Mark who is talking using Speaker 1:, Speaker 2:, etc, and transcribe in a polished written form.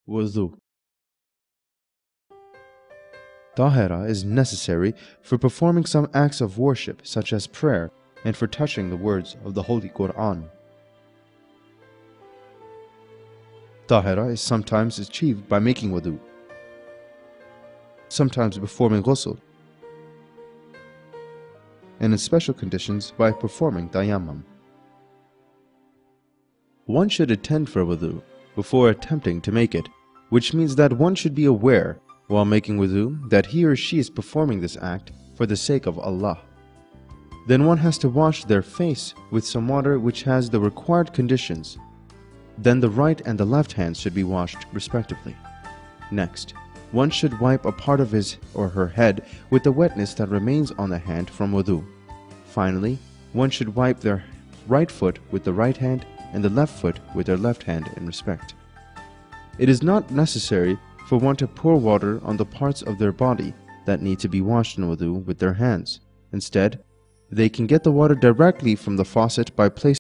Speaker 1: Wudhu. Tahara is necessary for performing some acts of worship such as prayer and for touching the words of the Holy Quran. Tahara is sometimes achieved by making wudhu, sometimes performing ghusl, and in special conditions by performing tayammum. One should attend for wudhu before attempting to make it, which means that one should be aware while making wudhu that he or she is performing this act for the sake of Allah. Then one has to wash their face with some water which has the required conditions. Then the right and the left hands should be washed respectively. Next, one should wipe a part of his or her head with the wetness that remains on the hand from wudhu. Finally, one should wipe their right foot with the right hand and the left foot with their left hand in respect. It is not necessary for one to pour water on the parts of their body that need to be washed in wudhu with their hands. Instead, they can get the water directly from the faucet by placing